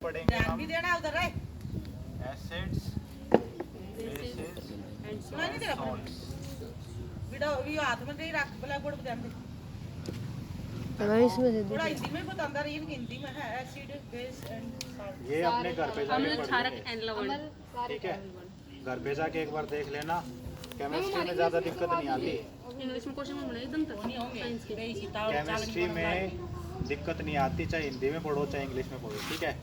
पढ़ेंगे हम भी देना उधर है acids, basis and salts. Video video हाथ में नहीं रख ब्लैक बोर्ड पे ध्यान दे इसमें से थोड़ा हिंदी में बताता रही हिंदी में है एसिड बेस एंड सॉल्ट। ये अपने घर पे जाके पढ़ेंगे, ठीक है? घर पे जाके एक बार देख लेना। केमिस्ट्री में ज़्यादा दिक्कत नहीं आती, इंग्लिश में क्वेश्चन बना एकदम तक नहीं होंगे बेसिक केमिस्ट्री में दिक्कत नहीं आती, चाहे हिंदी में पढ़ो चाहे इंग्लिश में पढ़ो, ठीक है?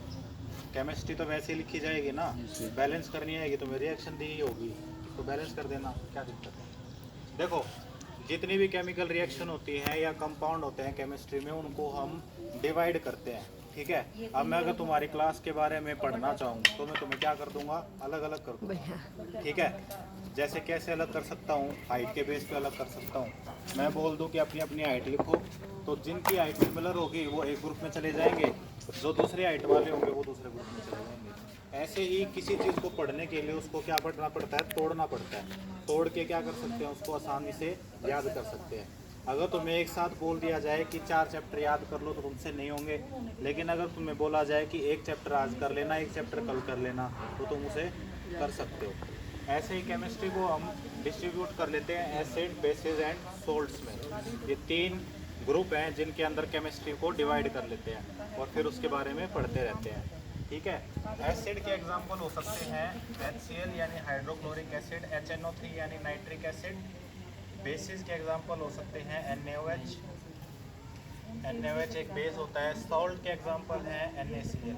केमिस्ट्री तो वैसे ही लिखी जाएगी ना, बैलेंस करनी आएगी तो मेरी रिएक्शन दी होगी तो बैलेंस कर देना, क्या दिक्कत है? देखो जितनी भी केमिकल रिएक्शन होती हैं या कंपाउंड होते हैं केमिस्ट्री में, उनको हम डिवाइड करते हैं, ठीक है? अब मैं अगर तुम्हारी क्लास के बारे में पढ़ना चाहूँ तो मैं तुम्हें क्या कर दूंगा, अलग अलग कर दूंगा, ठीक है? जैसे कैसे अलग कर सकता हूँ, हाइट के बेस पे अलग कर सकता हूँ। मैं बोल दूँ कि अपनी अपनी हाइट लिखो, तो जिनकी हाइट सिमिलर होगी वो एक ग्रुप में चले जाएंगे, जो दूसरे हाइट वाले होंगे वो दूसरे ग्रुप में चले जाएंगे। ऐसे ही किसी चीज़ को पढ़ने के लिए उसको क्या पढ़ना पड़ता है, तोड़ना पड़ता है। तोड़ के क्या कर सकते हैं, उसको आसानी से याद कर सकते हैं। अगर तुम्हें एक साथ बोल दिया जाए कि 4 चैप्टर याद कर लो तो तुमसे नहीं होंगे, लेकिन अगर तुम्हें बोला जाए कि एक चैप्टर आज कर लेना, एक चैप्टर कल कर लेना, तो तुम उसे कर सकते हो। ऐसे ही केमिस्ट्री को हम डिस्ट्रीब्यूट कर लेते हैं एसिड, बेसिस एंड सोल्ट्स में। ये 3 ग्रुप हैं जिनके अंदर केमिस्ट्री को डिवाइड कर लेते हैं और फिर उसके बारे में पढ़ते रहते हैं, ठीक है? एसिड के एग्जांपल हो सकते हैं HCl यानी हाइड्रोक्लोरिक एसिड, HNO3 यानी नाइट्रिक एसिड। बेसिस के एग्जांपल हो सकते हैं NaOH, NaOH एक बेस होता है। सॉल्ट के एग्जांपल हैं NaCl,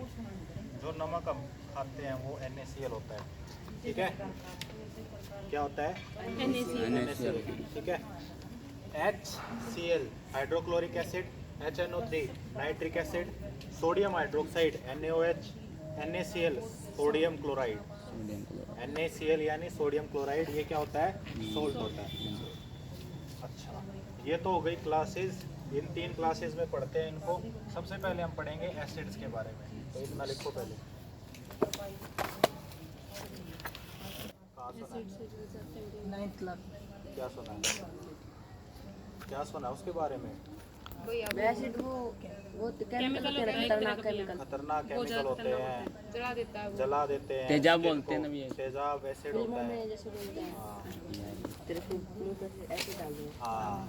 जो नमक हम खाते हैं वो NaCl होता है, ठीक है? क्या होता है? NaCl, ठीक है? HCl hydrochloric acid, HNO3 nitric acid, sodium hydroxide NaOH, NaCl sodium chloride. NaCl यानी सोडियम क्लोराइड, ये क्या होता है? सोल्ट होता है। अच्छा, ये तो हो गई क्लासेस। इन 3 क्लासेस में पढ़ते हैं इनको। सबसे पहले हम पढ़ेंगे एसिड्स के बारे में, तो इतना लिखो पहले। कहाँ सुना है? 9th क्लास क्या सुना है? क्या सुना उसके बारे में? एसिड वो केमिकल खतरनाक केमिकल खतरनाक केमिकल होते हैं, जला देता है वो। जला देते हैं। तेजाब बोलते हैं ना ये। तेजाब एसिड फिल्मों होता है। में जैसे बोलते हैं हाँ तेरे फिल्मों पे ऐसे डाल दो हाँ,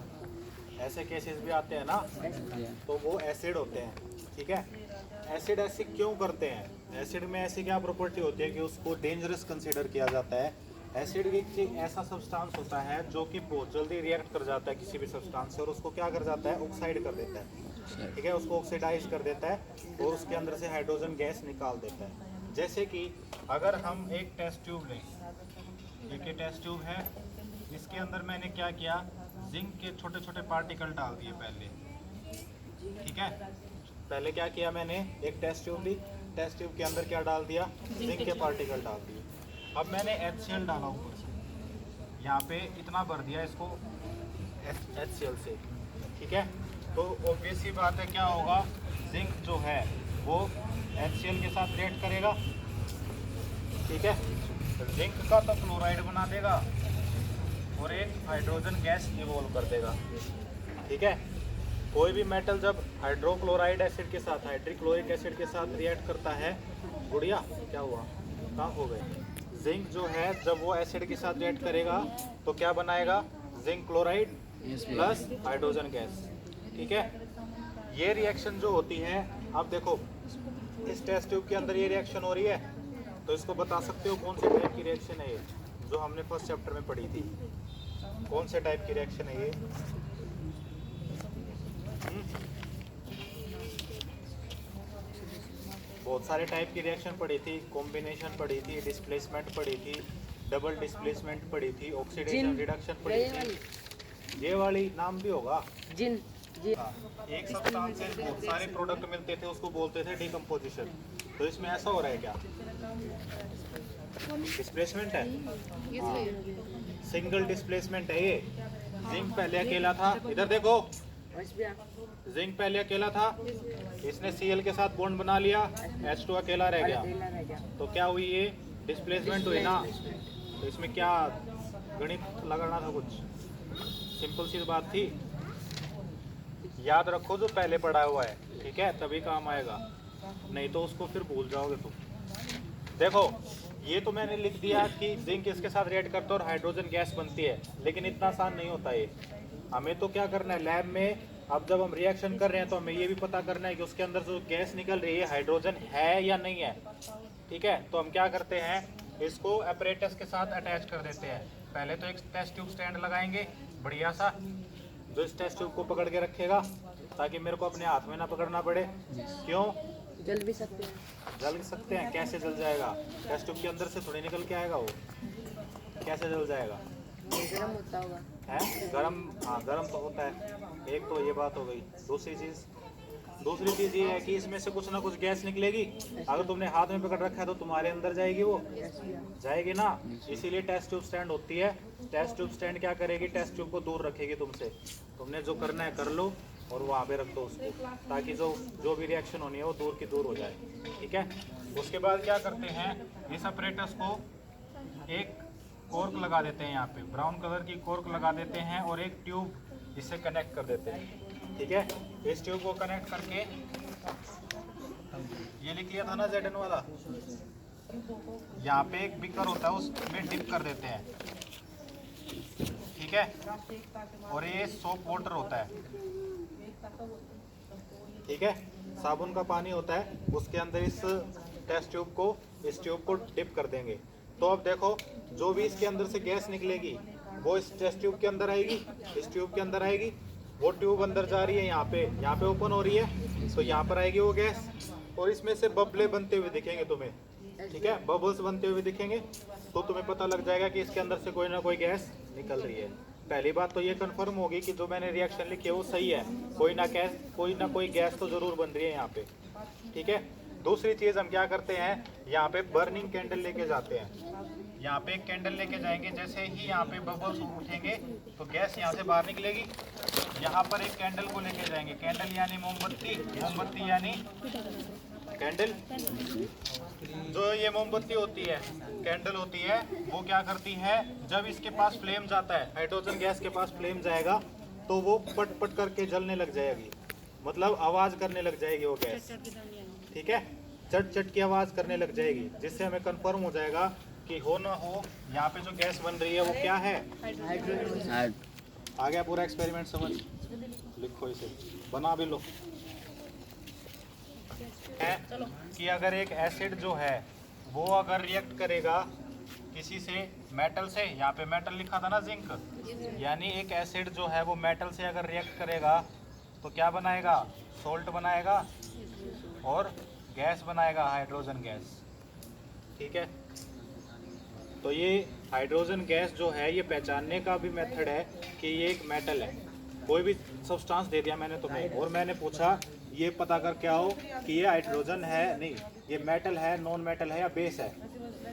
ऐसे केसेस भी आते हैं ना, तो वो एसिड होते हैं, ठीक है? एसिड ऐसे क्यों करते हैं? एसिड में ऐसी क्या प्रॉपर्टी होती है कि उसको डेंजरस कंसीडर किया जाता है? एसिड एक ऐसा सब्सटेंस होता है जो कि बहुत जल्दी रिएक्ट कर जाता है किसी भी सब्सटेंस से, और उसको क्या कर जाता है, ऑक्साइड कर देता है, ठीक है? उसको ऑक्सीडाइज कर देता है और उसके अंदर से हाइड्रोजन गैस निकाल देता है। जैसे कि अगर हम एक टेस्ट ट्यूब लें, एक टेस्ट ट्यूब है, इसके अंदर मैंने क्या किया, जिंक के छोटे छोटे पार्टिकल डाल दिए पहले, ठीक है? पहले क्या किया मैंने, एक टेस्ट ट्यूब ली, टेस्ट ट्यूब के अंदर क्या डाल दिया, जिंक के पार्टिकल डाल दिए। अब मैंने HCl डाला ऊपर से, यहाँ पे इतना भर दिया इसको HCl से, ठीक है? तो ऑब्वियस सी बात है क्या होगा, जिंक जो है वो HCl के साथ रिएक्ट करेगा, ठीक है? जिंक का तो क्लोराइड बना देगा और एक हाइड्रोजन गैस इवॉल्व कर देगा, ठीक है? कोई भी मेटल जब हाइड्रोक्लोराइड एसिड के साथ, हाइड्रोक्लोरिक एसिड के साथ रिएक्ट करता है, गुड़िया क्या हुआ, कहाँ हो गए? जिंक जो है जब वो एसिड के साथ रिएक्ट करेगा तो क्या बनाएगा, zinc chloride plus hydrogen gas, ठीक है? ये रिएक्शन जो होती है, अब देखो इस टेस्ट ट्यूब के अंदर ये रिएक्शन हो रही है, तो इसको बता सकते हो कौन से टाइप की रिएक्शन है ये, जो हमने फर्स्ट चैप्टर में पढ़ी थी? कौन से टाइप की रिएक्शन है ये? बहुत सारे टाइप की रिएक्शन पढ़ी थी, कॉम्बिनेशन पढ़ी थी, डिस्प्लेसमेंट पढ़ी थी, डबल डिस्प्लेसमेंट पढ़ी थी, ऑक्सीडेशन रिडक्शन पढ़ी थी। ये वाली नाम भी होगा जिन हाँ, एक सब्सटेंस से बहुत सारे प्रोडक्ट मिलते थे, उसको बोलते थे डिकम्पोजिशन। तो इसमें ऐसा हो रहा है क्या, डिस्प्लेसमेंट है? सिंगल डिस्प्लेसमेंट है ये। जिंक पहले अकेला था, इधर देखो, जिंक पहले अकेला था, इसने Cl के साथ बॉन्ड बना लिया, H2 अकेला रह गया, तो क्या हुई, ये डिस्प्लेसमेंट हुई ना? तो इसमें क्या गणित लगाना था, कुछ सिंपल सी बात थी, याद रखो जो पहले पढ़ा हुआ है, ठीक है? तभी काम आएगा। नहीं तो उसको फिर भूल जाओगे तुम। देखो ये तो मैंने लिख दिया कि जिंक इसके साथ रिएक्ट करता है और हाइड्रोजन गैस बनती है, लेकिन इतना आसान नहीं होता ये। हमें तो क्या करना है लैब में, अब जब हम रिएक्शन कर रहे हैं तो हमें ये भी पता करना है कि उसके अंदर जो गैस निकल रही है हाइड्रोजन है या नहीं है। ठीक है, तो हम क्या करते हैं, इसको अपरेटस के साथ अटैच कर देते हैं। पहले तो एक टेस्ट ट्यूब स्टैंड लगाएंगे बढ़िया सा, जो इस टेस्ट ट्यूब को पकड़ के रखेगा ताकि मेरे को अपने हाथ में ना पकड़ना पड़े। क्यों? जल भी सकते हैं। जल सकते हैं, कैसे जल जाएगा? टेस्ट ट्यूब के अंदर से थोड़ी निकल के आएगा वो, कैसे जल जाएगा? गर्म होता होगा। है गरम, हाँ गरम तो होता है। एक तो ये बात हो गई। दूसरी चीज़ ये है कि इसमें से कुछ ना कुछ गैस निकलेगी। अगर तुमने हाथ में पकड़ रखा है तो तुम्हारे अंदर जाएगी, वो जाएगी ना। इसीलिए टेस्ट ट्यूब स्टैंड होती है। टेस्ट ट्यूब स्टैंड क्या करेगी, टेस्ट ट्यूब को दूर रखेगी तुमसे। तुमने जो करना है कर लो और वहाँ पे रख दो उसको, ताकि जो भी रिएक्शन होनी है वो दूर की दूर हो जाए। ठीक है, उसके बाद क्या करते हैं, इस अपरेटस को एक कॉर्क लगा देते हैं, यहाँ पे ब्राउन कलर की कॉर्क लगा देते हैं और एक ट्यूब इससे कनेक्ट कर देते हैं। ठीक है, इस ट्यूब को कनेक्ट करके, ये लिख लिया था ना ZN वाला, यहाँ पे एक बिकर होता है उसमें डिप कर देते हैं। ठीक है, और ये सोप वाटर होता है। ठीक है, साबुन का पानी होता है, उसके अंदर इस टेस्ट ट्यूब को, इस ट्यूब को डिप कर देंगे। तो अब देखो जो भी इसके अंदर से गैस निकलेगी वो इस टेस्ट ट्यूब के अंदर आएगी, इस ट्यूब के अंदर आएगी। वो ट्यूब अंदर जा रही है, यहाँ पे ओपन हो रही है, तो यहाँ पर आएगी वो गैस और इसमें से बबले बनते हुए दिखेंगे तुम्हें। ठीक है, बबल्स बनते हुए दिखेंगे तो तुम्हें पता लग जाएगा कि इसके अंदर से कोई ना कोई गैस निकल रही है। पहली बात तो ये कंफर्म होगी कि जो मैंने रिएक्शन लिखी है वो सही है, कोई ना कोई गैस तो ज़रूर बन रही है यहाँ पे। ठीक है, दूसरी चीज़ हम क्या करते हैं, यहाँ पे बर्निंग कैंडल लेके जाते हैं। यहाँ पे एक कैंडल लेके जाएंगे, जैसे ही यहाँ पे बबल्स उठेंगे तो गैस यहाँ से बाहर निकलेगी। यहाँ पर एक कैंडल को लेके जाएंगे, कैंडल यानी मोमबत्ती यानी कैंडल। जो ये मोमबत्ती होती है, कैंडल होती है, वो क्या करती है, जब इसके पास फ्लेम जाता है, हाइड्रोजन गैस के पास फ्लेम जाएगा तो वो पट पट करके जलने लग जाएगी, मतलब आवाज़ करने लग जाएगी वो गैस। ठीक है, चट चट की आवाज़ करने लग जाएगी, जिससे हमें कंफर्म हो जाएगा कि हो ना हो यहाँ पे जो गैस बन रही है वो क्या है, हाइड्रोजन। आ गया पूरा एक्सपेरिमेंट समझ? लिखो इसे, बना भी लो। है कि अगर एक एसिड जो है वो अगर रिएक्ट करेगा किसी से मेटल से, यहाँ पे मेटल लिखा था ना जिंक, यानी एक एसिड जो है वो मेटल से अगर रिएक्ट करेगा तो क्या बनाएगा, सोल्ट बनाएगा और गैस बनाएगा, हाइड्रोजन गैस। ठीक है, तो ये हाइड्रोजन गैस जो है ये पहचानने का भी मेथड है कि ये एक मेटल है। कोई भी सब्सटेंस दे दिया मैंने तुम्हें और मैंने पूछा ये पता करके आओ कि ये हाइड्रोजन है, नहीं ये मेटल है, नॉन मेटल है या बेस है।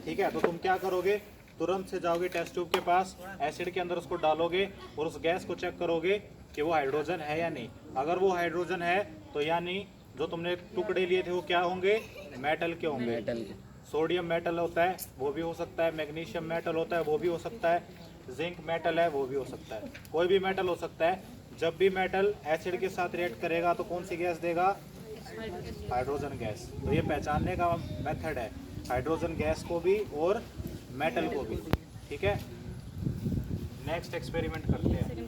ठीक है, तो तुम क्या करोगे, तुरंत से जाओगे टेस्ट ट्यूब के पास, एसिड के अंदर उसको डालोगे और उस गैस को चेक करोगे कि वो हाइड्रोजन है या नहीं। अगर वो हाइड्रोजन है तो यानी जो तुमने टुकड़े लिए थे वो क्या होंगे, मेटल के होंगे। मेटल, सोडियम मेटल होता है वो भी हो सकता है, मैग्नीशियम मेटल होता है वो भी हो सकता है, जिंक मेटल है वो भी हो सकता है, कोई भी मेटल हो सकता है। जब भी मेटल एसिड के साथ रिएक्ट करेगा तो कौन सी गैस देगा, हाइड्रोजन गैस। तो ये पहचानने का मेथड है, हाइड्रोजन गैस को भी और मेटल को भी। ठीक है, नेक्स्ट एक्सपेरिमेंट करते हैं।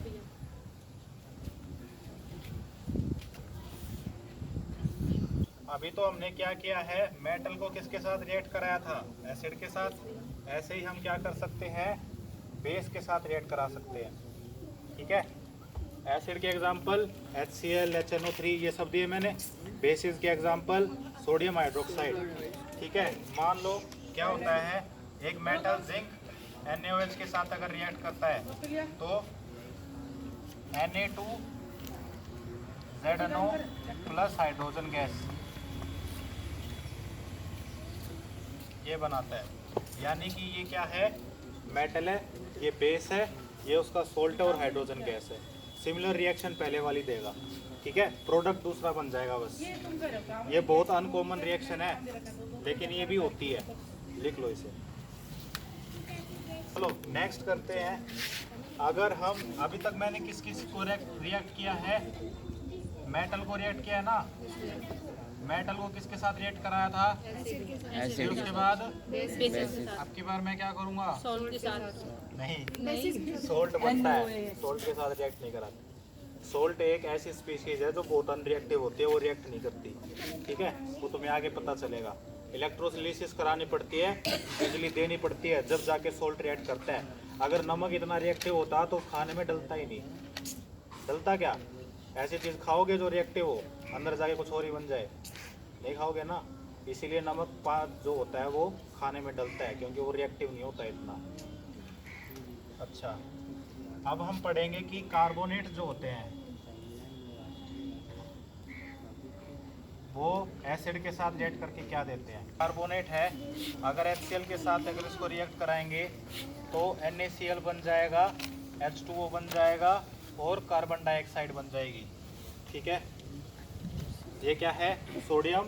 अभी तो हमने क्या किया है, मेटल को किसके साथ रिएक्ट कराया था, एसिड के साथ। ऐसे ही हम क्या कर सकते हैं, बेस के साथ रिएक्ट करा सकते हैं। ठीक है, एसिड के एग्जांपल HCl, HNO3 ये सब दिए मैंने। बेसिस के एग्जांपल सोडियम हाइड्रोक्साइड। ठीक है, मान लो क्या होता है, एक मेटल जिंक NaOH के साथ अगर रिएक्ट करता है तो Na2ZNO प्लस हाइड्रोजन गैस ये बनाता है। यानी कि ये क्या है, मेटल है, ये बेस है, ये उसका सोल्ट है और हाइड्रोजन गैस है। सिमिलर रिएक्शन पहले वाली देगा। ठीक है, प्रोडक्ट दूसरा बन जाएगा बस। ये बहुत अनकॉमन रिएक्शन है लेकिन ये भी होती है, लिख लो इसे। चलो नेक्स्ट करते हैं। अगर हम अभी तक मैंने किस किस को रिएक्ट किया है, मेटल को रिएक्ट किया है ना, मेटल को किसके साथ रिएक्ट कराया था? फिर उसके बाद अब की बार मैं क्या करूँगा? सॉल्ट के साथ नहीं, सोल्ट बनता है, सोल्ट के साथ रिएक्ट नहीं कराते। सोल्ट एक ऐसी स्पीशीज है जो बहुत अनरिएक्टिव होती है, वो रिएक्ट नहीं करती, ठीक है? वो तुम्हें आगे पता चलेगा। इलेक्ट्रोलिसिस करानी पड़ती है, बिजली देनी पड़ती है, जब जाके सोल्ट रिएक्ट करता है। अगर नमक इतना रिएक्टिव होता तो खाने में डलता ही नहीं। डलता क्या? ऐसी चीज़ खाओगे जो रिएक्टिव हो, अंदर जाके कुछ और ही बन जाए, नहीं खाओगे ना। इसीलिए नमक जो होता है वो खाने में डलता है, क्योंकि वो रिएक्टिव नहीं होता इतना। अच्छा, अब हम पढ़ेंगे कि कार्बोनेट जो होते हैं वो एसिड के साथ रिएक्ट करके क्या देते हैं। कार्बोनेट है, अगर HCl के साथ अगर इसको रिएक्ट कराएंगे तो NaCl बन जाएगा, H2O बन जाएगा और कार्बन डाइऑक्साइड बन जाएगी, ठीक है? ये क्या है? सोडियम।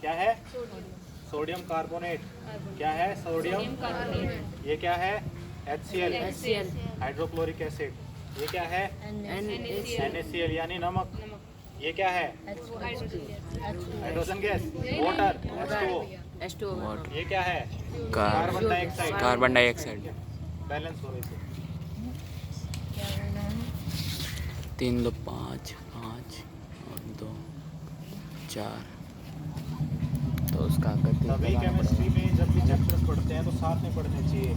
क्या है? Sodium carbonate. क्या है? Sodium carbonate. ये क्या है? HCl, HCl, hydrochloric acid. ये क्या है? NaCl यानी नमक। ये क्या है? Hydrogen gas, water, H2O। H2O, ये क्या है? Carbon dioxide. Carbon dioxide. Balance हो रही है। 3 2 5 5 और 2 4। तो उसका सभी केमिस्ट्री में जब भी चैप्टर्स पढ़ते हैं तो साथ में पढ़ने चाहिए,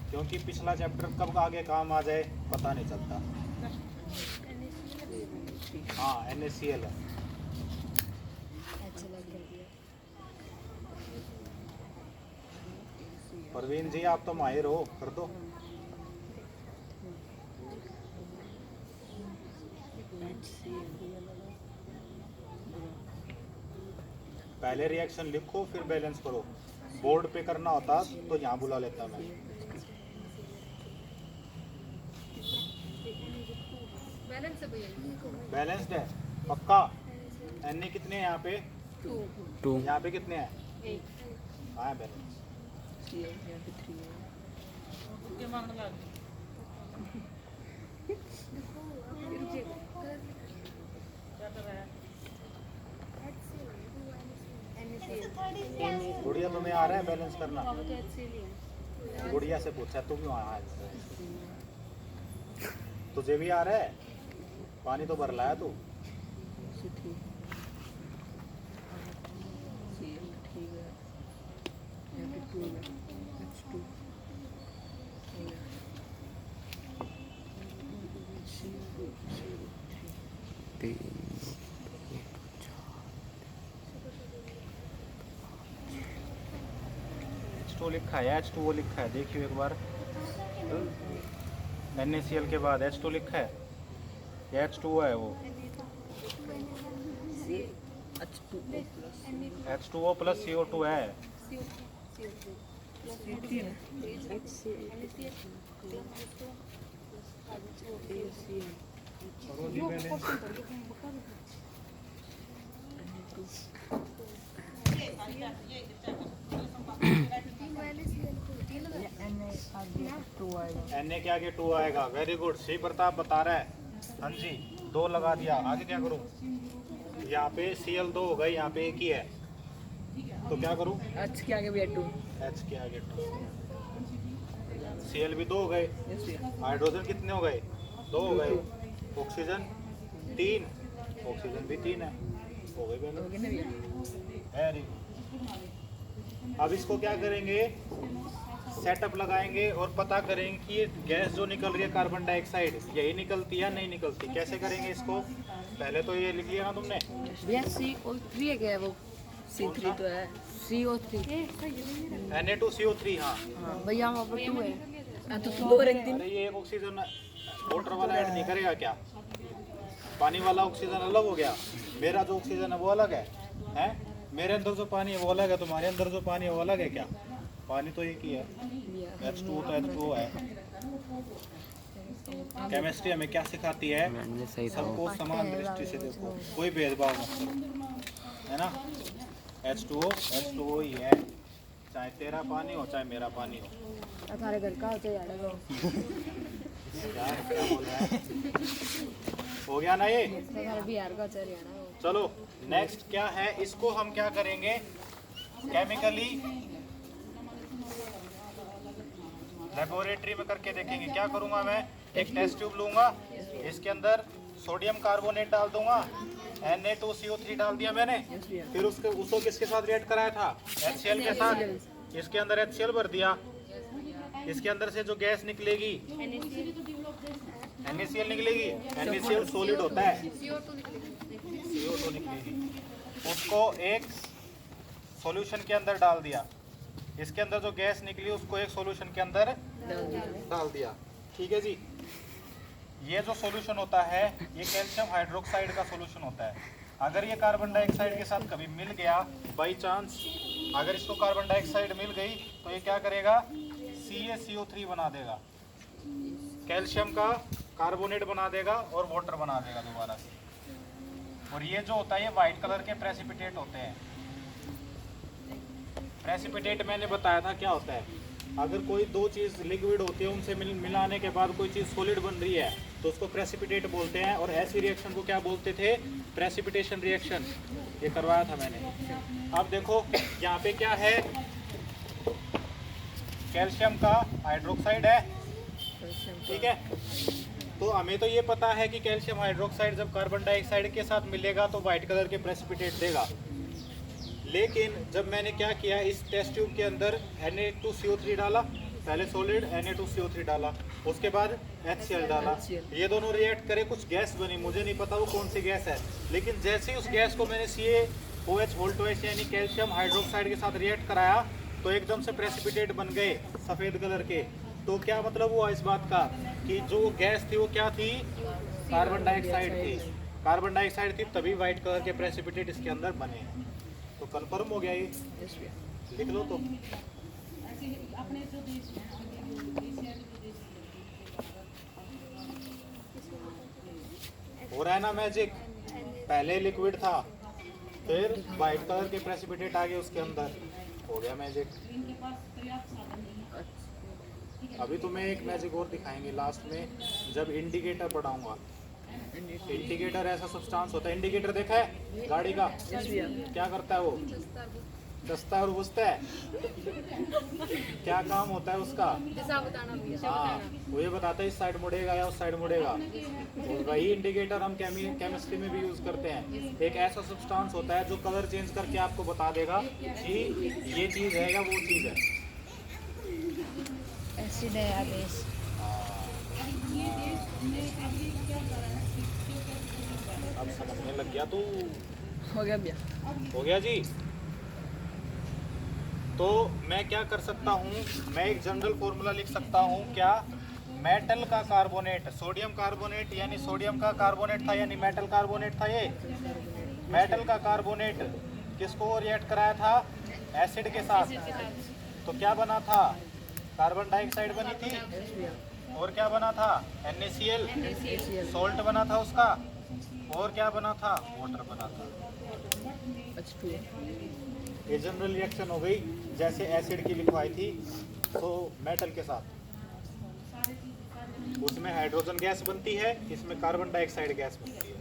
क्योंकि पिछला चैप्टर कब आगे काम आ जाए पता नहीं चलता। हाँ, NaCl है। परवीन जी आप तो माहिर हो, कर दो। पहले रिएक्शन लिखो फिर बैलेंस करो। बोर्ड पे करना होता तो यहाँ बुला लेता मैं। बैलेंस्ड है पक्का। Na कितने हैं यहाँ पे? 2। यहाँ पे कितने हैं? हाँ है बैलेंस। गुड़िया तुम्हें आ रहा है बैलेंस करना? गुड़िया से पूछा, तू भी वहाँ है, तुझे भी आ रहा है? पानी तो भर लाया तू। H2O लिखा है, H2O लिखा है, देखिए एक बार। NaCl के बाद H2 लिखा है, ये H2O है वो। H2O प्लस CO2 है। Na के आगे 2 आएगा। वेरी गुड, श्री प्रताप बता रहा है। हाँ जी, 2 लगा दिया। आगे क्या करूँ? यहाँ पे Cl2 हो गए, यहाँ पे एक ही है, तो क्या करूँ? H के आगे भी 2। H के आगे 2। Cl भी 2 हो गए। हाइड्रोजन कितने हो गए? 2 हो गए। ऑक्सीजन 3, ऑक्सीजन भी 3 है, हो गए बैलेंस। Very good. अब इसको क्या करेंगे? सेटअप लगाएंगे और पता करेंगे कि ये गैस जो निकल रही है कार्बन डाइऑक्साइड, यही निकलती है या नहीं निकलती। कैसे करेंगे इसको? पहले तो ये लिख लिया ना तुमने, भैया CO3 है क्या? वो C3 तो है, CO3। Na2CO3। हाँ भैया वहाँ पर 2 है। तो 2 रख दिन। अरे ये एक ऑक्सीजन वाटर वाला ऐड नहीं करेगा क्या? पानी वाला ऑक्सीजन अलग हो गया, मेरा जो ऑक्सीजन है वो अलग है? मेरे अंदर जो पानी है वो अलग है, तुम्हारे अंदर जो पानी है वो अलग है क्या? पानी तो एक ही है। H2O तो H2O है। केमिस्ट्री हमें क्या सिखाती है? सबको समान दृष्टि से देखो, कोई भेदभाव मत करो, है ना? H2O ही है, चाहे तेरा पानी हो चाहे मेरा पानी हो। हमारे घर का होता है यार। यार क्या बोल रहा है? हो गया ना ये? हमारे बिहार का होता है यार। चलो नेक्स्ट क्या है, इसको हम क्या करेंगे केमिकली लेबोरेटरी में करके देखेंगे। क्या करूंगा मैं, एक टेस्ट ट्यूब लूंगा, इसके अंदर सोडियम कार्बोनेट डाल दूंगा, Na2CO3 डाल दिया मैंने, फिर उसको किसके साथ रिएक्ट कराया था, HCl के साथ। इसके अंदर HCl भर दिया, इसके अंदर से जो गैस निकलेगी NaCl निकलेगी। NaCl सॉलिड होता है, CO2 निकलेगी। उसको एक सॉल्यूशन के अंदर डाल दिया, इसके अंदर जो गैस निकली उसको एक सॉल्यूशन के अंदर डाल दिया। ठीक है जी, ये जो सॉल्यूशन होता है ये कैल्शियम हाइड्रोक्साइड का सॉल्यूशन होता है। अगर ये कार्बन डाइऑक्साइड के साथ कभी मिल गया बाई चांस, अगर इसको कार्बन डाइऑक्साइड मिल गई तो ये क्या करेगा, CaCO3 बना देगा, कैल्शियम का कार्बोनेट बना देगा और वाटर बना देगा दोबारा से। और ये जो होता है ये वाइट कलर के प्रेसिपिटेट होते हैं। प्रेसिपिटेट मैंने बताया था क्या होता है, अगर कोई दो चीज़ लिक्विड होती है उनसे मिलाने के बाद कोई चीज़ सॉलिड बन रही है तो उसको प्रेसिपिटेट बोलते हैं। और ऐसी रिएक्शन को क्या बोलते थे, प्रेसिपिटेशन रिएक्शन। ये करवाया था मैंने। अब देखो यहाँ पे क्या है, कैल्शियम का हाइड्रोक्साइड है, ठीक है। तो हमें तो ये पता है कि कैल्शियम हाइड्रोक्साइड जब कार्बन डाइऑक्साइड के साथ मिलेगा तो वाइट कलर के प्रेसिपिटेट देगा। लेकिन जब मैंने क्या किया, इस टेस्ट ट्यूब के अंदर Na2CO3 डाला, पहले सॉलिड Na2CO3 डाला, उसके बाद HCl डाला, ये दोनों रिएक्ट करे, कुछ गैस बनी, मुझे नहीं पता वो कौन सी गैस है। लेकिन जैसे ही उस गैस को मैंने CaOH यानी कैल्शियम हाइड्रोक्साइड के साथ रिएक्ट कराया तो एकदम से प्रेसिपिटेट बन गए सफ़ेद कलर के। तो क्या मतलब हुआ इस बात का कि जो गैस थी वो क्या थी, कार्बन डाइऑक्साइड थी। कार्बन डाइऑक्साइड थी तभी वाइट कलर के प्रेसिपिटेट इसके अंदर बने हैं। तो कंफर्म हो गया ये, लिख लो तो। हो रहा है ना मैजिक, पहले लिक्विड था फिर वाइट कलर के प्रेसिपिटेट आ गए उसके अंदर, हो गया मैजिक। अभी तुम्हें एक मैजिक और दिखाएंगे लास्ट में जब इंडिकेटर पढ़ाऊंगा। इंडिकेटर ऐसा सब्सटेंस होता है, इंडिकेटर देखा है गाड़ी का, क्या करता है वो, दस्ता और बुझता है, क्या काम होता है उसका, हाँ वो ये बताता है इस साइड मुड़ेगा या उस साइड मुड़ेगा। और वही इंडिकेटर हम केमिस्ट्री में भी यूज करते हैं। एक ऐसा सब्सटेंस होता है जो कलर चेंज करके आपको बता देगा कि ये चीज़ है या वो चीज़ है। एसिड है या बेस। अब समझने लग गया तो हो गया भैया, हो गया जी। तो मैं क्या कर सकता हूँ, मैं एक जनरल फॉर्मूला लिख सकता हूँ क्या, मेटल का कार्बोनेट, सोडियम कार्बोनेट यानी सोडियम का कार्बोनेट था यानी मेटल कार्बोनेट था। ये मेटल का कार्बोनेट किसको रिएक्ट कराया था, एसिड के साथ, तो क्या बना था, कार्बन डाइऑक्साइड बनी थी, और क्या बना था, NaCl, सॉल्ट बना था उसका, और क्या बना था, वाटर बना था। ये जनरल रिएक्शन हो गई जैसे एसिड की लिखवाई थी तो मेटल के साथ, उसमें हाइड्रोजन गैस बनती है, इसमें कार्बन डाइऑक्साइड गैस बनती है।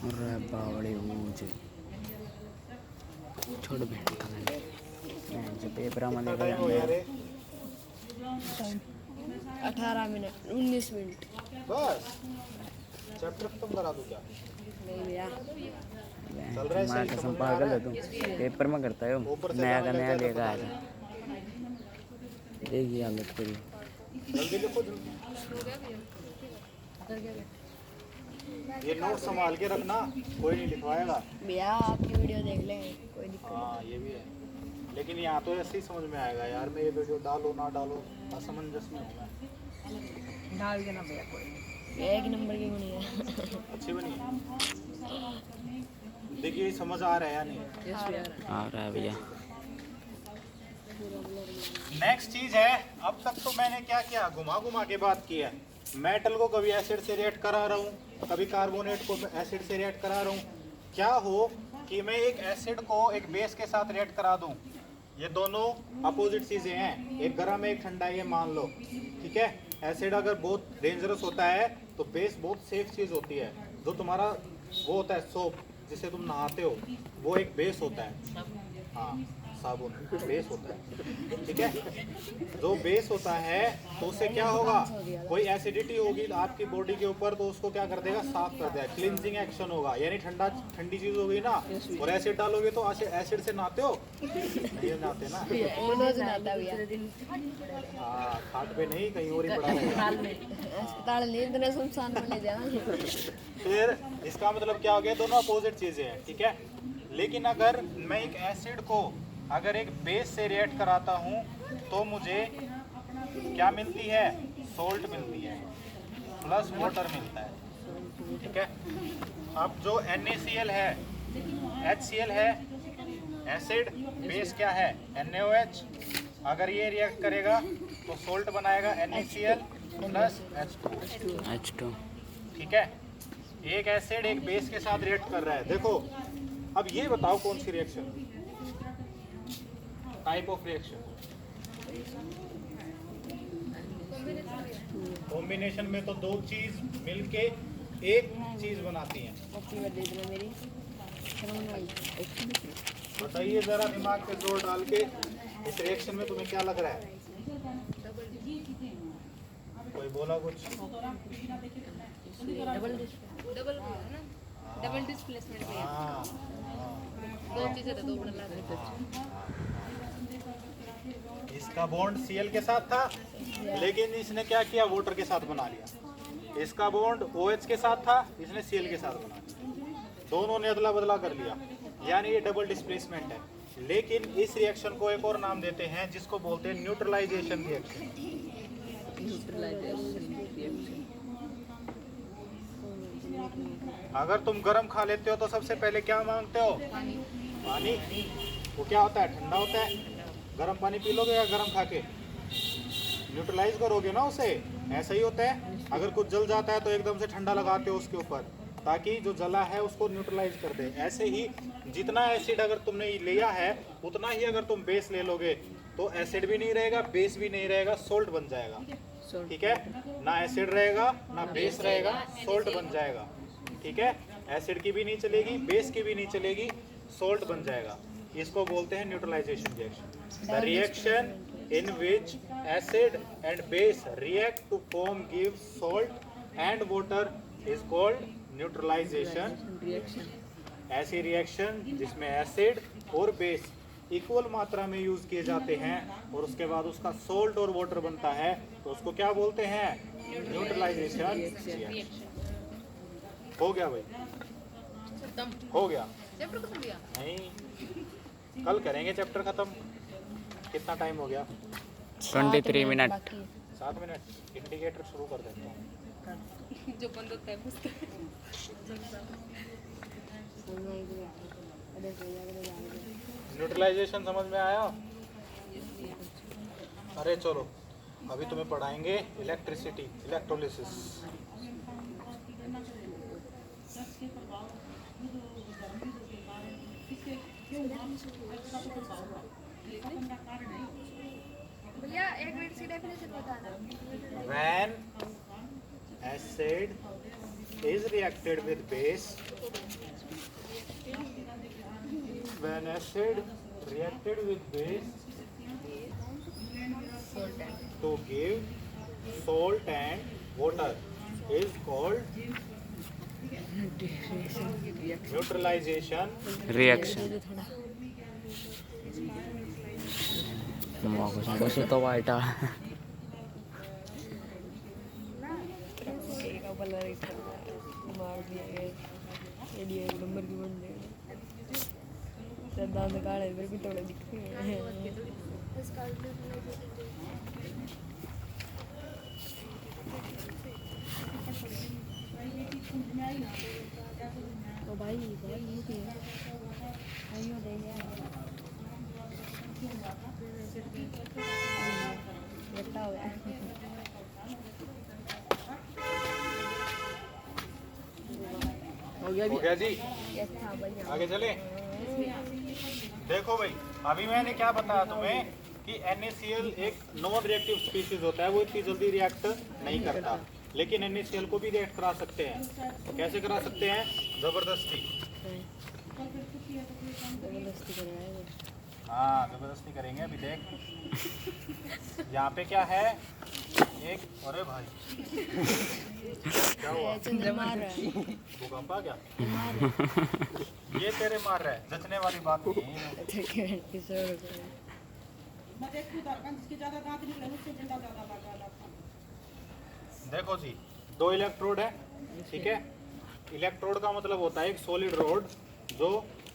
अरे बावड़े ऊंचे छोड़ बैठा मैंने जो पेपर में कितना टाइम हो गया रे, 18 मिनट 19 मिनट। बस चैप्टर खत्म करा दूं क्या, नहीं भैया, चल रहा है सही, कसम समझ में आ पागल रहा है तुम, पेपर में करता है वो, ऊपर से नया जाने का नया लग जाए लेकर तो आया था, देखिए हालत करी। जल्दी लिखो जल्दी। ये नोट संभाल के रखना, कोई नहीं लिखवाएगा। भैया आपकी वीडियो देख लें, कोई दिक्कत हाँ ये भी है, लेकिन यहाँ तो ऐसे ही समझ में आएगा यार, मैं ये वीडियो डालो ना डालो असमंजस में हूँ मैं। नहीं। डाल देना भैया, कोई एक नंबर की बनी है। अच्छी बनी है, देखिए ये समझ आ रहा है या नहीं। यस भैया, आ रहा है भैया। नेक्स्ट चीज है, अब तक तो मैंने क्या किया, घुमा घुमा के बात की है। मेटल को कभी एसिड से रिएक्ट करा रहा हूँ, कभी कार्बोनेट को एसिड से रिएक्ट करा रहा हूँ। क्या हो कि मैं एक एसिड को एक बेस के साथ रिएक्ट करा दूँ ये दोनों अपोजिट चीजें हैं, एक गर्म है एक ठंडा है, ये मान लो, ठीक है। एसिड अगर बहुत डेंजरस होता है तो बेस बहुत सेफ चीज होती है। जो तुम्हारा वो होता है सोप जिसे तुम नहाते हो, वो एक बेस होता है। हाँ, साबुन बेस होता है, ठीक है। जो बेस होता है तो उससे क्या होगा, कोई एसिडिटी होगी आपकी बॉडी के ऊपर तो उसको क्या कर देगा, साफ कर देगा, क्लींजिंग एक्शन होगा। यानी ठंडी चीज हो गई ना, और एसिड डालोगे तो एसिड से नहाते हो, नहीं नहाते ना। हाँ, खाट पे नहीं, कहीं और ही पड़ा रहेगा। अस्पताल ले इतने सुनसान में ले जाना। फिर इसका मतलब क्या हो गया, दोनों अपोजिट चीजें हैं, ठीक है। लेकिन अगर मैं एक एसिड को अगर एक बेस से रिएक्ट कराता हूँ तो मुझे क्या मिलती है, सोल्ट मिलती है प्लस वाटर मिलता है, ठीक है। अब जो NaCl है, HCl है, एसिड, बेस क्या है NaOH, अगर ये रिएक्ट करेगा तो सोल्ट बनाएगा NaCl प्लस H2। ठीक है। एक एसिड एक बेस के साथ रिएक्ट कर रहा है। देखो अब ये बताओ कौन सी reaction, type of reaction, combination में तो दो चीज मिलके एक चीज बनाती हैं। बताइए जरा दिमाग पे जोर डाल के, इस रिएक्शन में तुम्हें क्या लग रहा है? कोई बोला कुछ? डबल डिस्प्लेसमेंट में हाँ, दो चीजें तो दो बड़ा लगा। इसका बॉन्ड Cl के साथ था, लेकिन इसने क्या किया, वाटर के साथ बना लिया। इसका बॉन्ड OH के साथ था, इसने Cl के साथ बना लिया। दोनों ने अदला बदला कर लिया, यानी ये डबल डिस्प्लेसमेंट है। लेकिन इस रिएक्शन को एक और नाम देते हैं जिसको बोलते हैं न्यूट्रलाइजेशन रिएक्शन। अगर तुम गर्म खा लेते हो तो सबसे पहले क्या मांगते हो, पानी। वो क्या होता है, ठंडा होता है। गर्म पानी पी लोगे या गर्म खा के न्यूट्रलाइज करोगे ना उसे, ऐसा ही होता है। अगर कुछ जल जाता है तो एकदम से ठंडा लगाते हो उसके ऊपर, ताकि जो जला है उसको न्यूट्रलाइज कर दे। ऐसे ही जितना एसिड अगर तुमने लिया है उतना ही अगर तुम बेस ले लोगे तो एसिड भी नहीं रहेगा, बेस भी नहीं रहेगा, सोल्ट बन जाएगा, ठीक है। ना एसिड रहेगा ना बेस रहेगा, सोल्ट बन जाएगा, ठीक है। एसिड की भी नहीं चलेगी, बेस की भी नहीं चलेगी, सोल्ट बन जाएगा। इसको बोलते हैं neutralisation reaction. The reaction in which acid and base react to form give salt and water is called neutralisation reaction. ऐसी रिएक्शन जिसमें एसिड और बेस इक्वल मात्रा में यूज किए जाते हैं और उसके बाद उसका सोल्ट और वाटर बनता है, तो उसको क्या बोलते हैं, न्यूट्रलाइजेशन रिएक्शन। हो गया भाई, हो गया? चैप्टर खत्म किया? नहीं, कल करेंगे चैप्टर खत्म। कितना टाइम हो गया? 23 मिनट। 7 मिनट। इंडिकेटर शुरू कर देता हूँ। जो बंद होता है पुस्तक। न्यूट्रलाइजेशन समझ में आया? अरे चलो, अभी तुम्हें पढ़ाएंगे इलेक्ट्रिसिटी, इलेक्ट्रोलिसिस। भैया एक मिनट की डेफिनेशन बताना। When acid is reacted with base, when acid reacted with base to give salt and water is called neutralization reaction. बस तो वाइटा नंबर की बन दांत काले मेरे भी थोड़े दिखते हैं। ओ भाई भाई ये क्या है? आइयो दे यार। बेटा हो गया। हो गया हो गया जी। यस था भैया। आगे चले। देखो भाई, अभी मैंने क्या बताया तुम्हें कि NaCl एक नॉन रिएक्टिव स्पीशीज होता है, वो इतनी जल्दी रिएक्ट नहीं करता, लेकिन NaCl को भी रिएक्ट करा सकते हैं। कैसे करा सकते हैं? जबरदस्ती। हाँ, जबरदस्ती करेंगे। अभी देख, यहाँ पे क्या है, एक, अरे भाई क्या हुआ? भूकंप आ गया? ये तेरे मार रहा है, जचने वाली बात नहीं है। देखो जी, दो इलेक्ट्रोड है, ठीक है। इलेक्ट्रोड का मतलब होता है एक सॉलिड रोड जो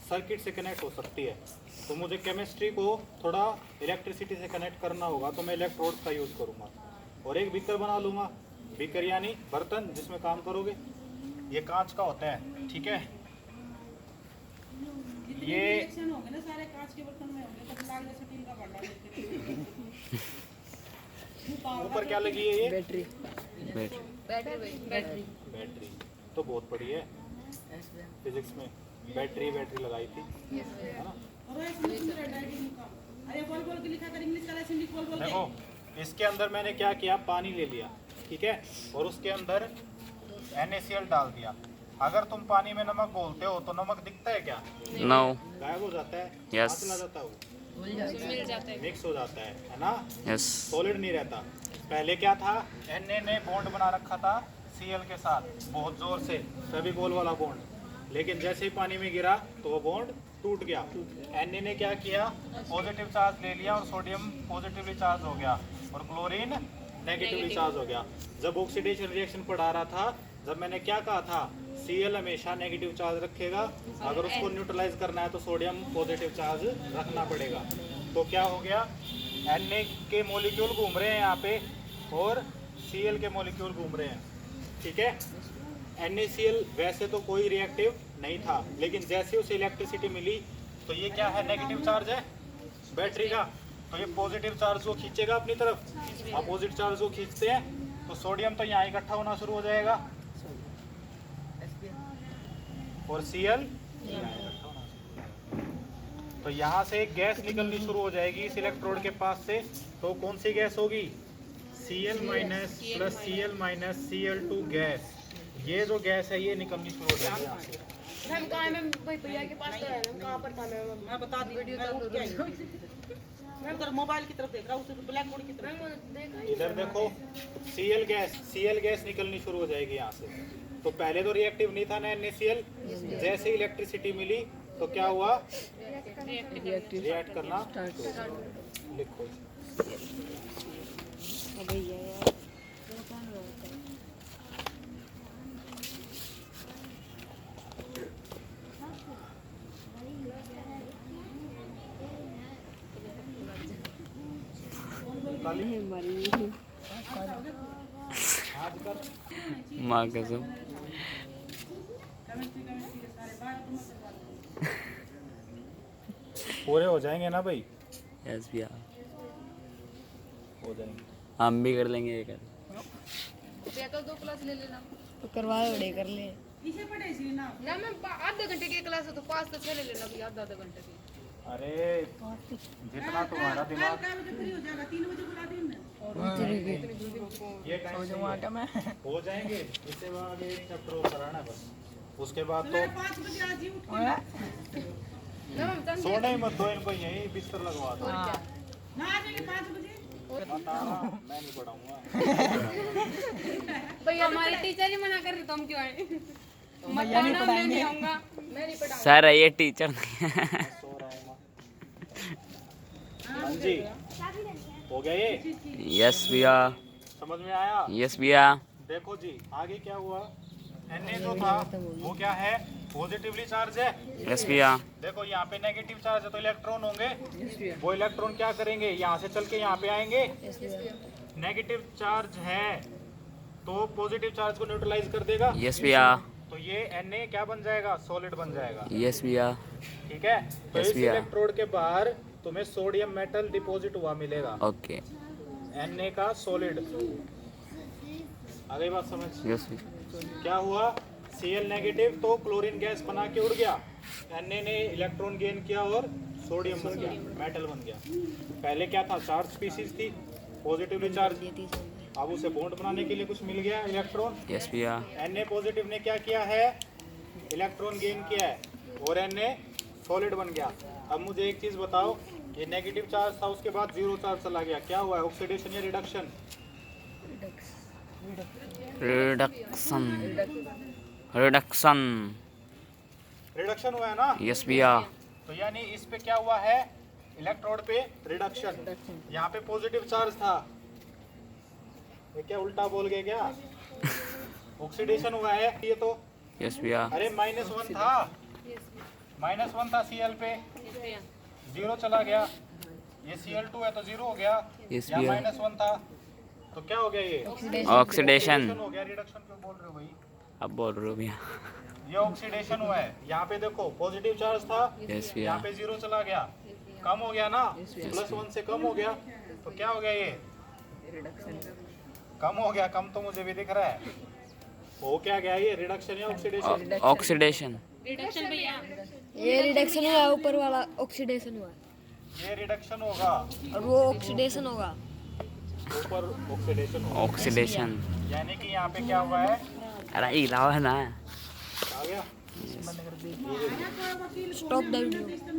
सर्किट से कनेक्ट हो सकती है। तो मुझे केमिस्ट्री को थोड़ा इलेक्ट्रिसिटी से कनेक्ट करना होगा, तो मैं इलेक्ट्रोड का यूज करूंगा और एक बीकर बना लूंगा। बीकर यानी बर्तन जिसमें काम करोगे। ये कांच का होता है, ठीक है। ये होंगे ना सारे कांच के बर्तन में होंगे, तो लाल स्टील का भांडा लेके ऊपर क्या लगी है? ये बैटरी बैटरी तो बहुत बड़ी है। फिजिक्स में बैटरी लगाई थी, है ना। अरे बोल बोल के लिखा कर, इंग्लिश का लेसन लिख, बोल बोल के। देखो, इसके अंदर मैंने क्या किया, पानी ले लिया, ठीक है, और उसके अंदर NaCl डाल दिया। अगर तुम पानी में नमक बोलते हो तो नमक दिखता है क्या? नो। गायब हो जाता है, Yes. हाथ चला जाता है, वो मिल जाता है। मिक्स हो जाता है ना, यस। सॉलिड नहीं रहता। पहले क्या था, Na ने बॉन्ड बना रखा था Cl के साथ बहुत जोर से, फेविकोल वाला बॉन्ड, लेकिन जैसे ही पानी में गिरा तो वो बॉन्ड टूट गया। Na ने क्या किया, पॉजिटिव चार्ज ले लिया और सोडियम पॉजिटिवली चार्ज हो गया और क्लोरीन नेगेटिवली चार्ज हो गया। जब ऑक्सीडेशन रिएक्शन पढ़ा रहा था, जब मैंने क्या कहा था, Cl हमेशा नेगेटिव चार्ज रखेगा, अगर उसको न्यूट्रलाइज करना है तो सोडियम पॉजिटिव चार्ज रखना पड़ेगा। तो क्या हो गया, Na के मॉलिक्यूल घूम रहे हैं यहाँ पे और Cl के मॉलिक्यूल घूम रहे हैं, ठीक है। NaCl वैसे तो कोई रिएक्टिव नहीं था, लेकिन जैसे उसे इलेक्ट्रिसिटी मिली तो ये क्या है, नेगेटिव चार्ज है बैटरी का, तो ये पॉजिटिव चार्ज को खींचेगा अपनी तरफ। अपोजिट चार्ज को खींचते हैं तो सोडियम तो यहाँ इकट्ठा होना शुरू हो जाएगा और Cl यहाँ इकट्ठा होना शुरू हो जाएगा। तो यहाँ से एक गैस निकलनी शुरू हो जाएगी इस इलेक्ट्रोड के पास से। तो कौन सी गैस होगी, Cl minus plus Cl minus Cl2 gas. ये जो गैस है ये निकलनी शुरू हो जाएगी यहाँ से। हम कहाँ में भाई भैया के पास तो है, हम कहाँ पर था? मैं बता दी, मैं उठ के आई। मैं उधर मोबाइल की तरफ देख रहा हूँ, उसे ब्लैक बोर्ड की तरफ। इधर देखो, Cl गैस निकलनी शुरू हो जाएगी यहाँ से। तो पहले तो रिएक्टिव नहीं था ना NaCl, जैसे इलेक्ट्रिसिटी मिली तो क्या हुआ, रिएक्ट करना लिखो। माँ कसम। पूरे हो जाएंगे ना भाई? यस भैया, हो जाएंगे। हम भी कर लेंगे ये कर। तो 2 क्लास ले लेना तो करवा बड़े कर ले। इसे पढ़े इसलिए ना। ना। मैं आधे घंटे की क्लास है तो 5 तो 6 ले लेना भी, आधा घंटे की। अरे जितना तुम्हारा दिमाग, क्या बजे फ्री हो जाएगा? 3 बजे बुला दी ना। ये टाइम सही है। हो जाएंगे, इससे बाद एक चैप्टर और कराना है बस, उसके बाद तो 5 बजे आज ही उठ के सोना ही मत दो इनको, यही बिस्तर लगवा दो। ना आ जाएंगे 5 बजे। बताना, मैं नहीं पढ़ाऊंगा। भाई हमारे टीचर ही मना कर रहे तो हम क्यों आए? मत आना, मैं नहीं आऊंगा, मैं नहीं पढ़ाऊंगा। सर ये टीचर नहीं है। सो रहा हूँ मैं। हाँ जी, हो गया ये? यस भैया, समझ में आया? यस भैया। देखो जी, आगे क्या हुआ, Na जो था वो क्या है, पॉजिटिवली चार्ज है। यस भैया। देखो यहाँ पे नेगेटिव चार्ज है तो इलेक्ट्रॉन होंगे, वो इलेक्ट्रॉन क्या करेंगे, यहाँ से चल के यहाँ पे आएंगे। नेगेटिव चार्ज है तो पॉजिटिव चार्ज को न्यूट्रलाइज कर देगा। यस भैया। तो ये Na क्या बन जाएगा, सॉलिड बन जाएगा, यस भैया। ठीक है। तो Yes, इस भैया। इलेक्ट्रोड के बाहर तुम्हें सोडियम मेटल डिपॉजिट हुआ मिलेगा, ओके। Na का सॉलिड। आगे बात समझ, यस भैया। क्या हुआ, Cl नेगेटिव तो क्लोरीन गैस बना के उड़ गया। Na ने इलेक्ट्रॉन गेन किया और सोडियम बन गया, मेटल बन गया। पहले क्या था, चार्ज स्पीशीज थी, पॉजिटिवली चार्ज। अब उसे बॉन्ड बनाने के लिए कुछ मिल गया, इलेक्ट्रॉन। यस भैया। Na पॉजिटिव ने क्या किया है, इलेक्ट्रॉन गेन किया है और Na सॉलिड बन गया। अब मुझे एक चीज बताओ, ये नेगेटिव चार्ज था, उसके बाद जीरो चार्ज चला गया, क्या हुआ है, ऑक्सीडेशन या रिडक्शन? रिडक्शन। रिडक्शन। रिडक्शन हुआ है ना। यस भैया। तो यानी इस पे क्या हुआ है, इलेक्ट्रोड पे रिडक्शन। यहाँ पे पॉजिटिव चार्ज था, ये क्या उल्टा बोल गए क्या, ऑक्सीडेशन हुआ है ये तो। यस भैया। अरे -1 था, -1 था Cl पे, जीरो चला गया। ये Cl2 है तो जीरो हो गया। Yes, यहाँ भैया। -1 था तो क्या हो गया, ये ऑक्सीडेशन। हो गया। रिडक्शन क्यों बोल रहे हो भाई, अब बोल रहे हो भैया। ये ऑक्सीडेशन हुआ है। यहाँ पे देखो पॉजिटिव चार्ज था, यस भैया। यहाँ पे जीरो चला गया, कम हो गया ना, +1 से कम हो गया तो क्या हो गया, ये कम हो गया। कम तो मुझे भी दिख रहा है, हो क्या गया, ये रिडक्शन या ऑक्सीडेशन? ऑक्सीडेशन। रिडक्शन भैया। ये रिडक्शन हुआ, ऊपर वाला ऑक्सीडेशन हुआ ये रिडक्शन होगा और वो ऑक्सीडेशन होगा। ऊपर ऑक्सीडेशन होगा, ऑक्सीडेशन। यानी कि यहाँ पे क्या हुआ है, अरे इलावा है ना। आ गया। Stop the video.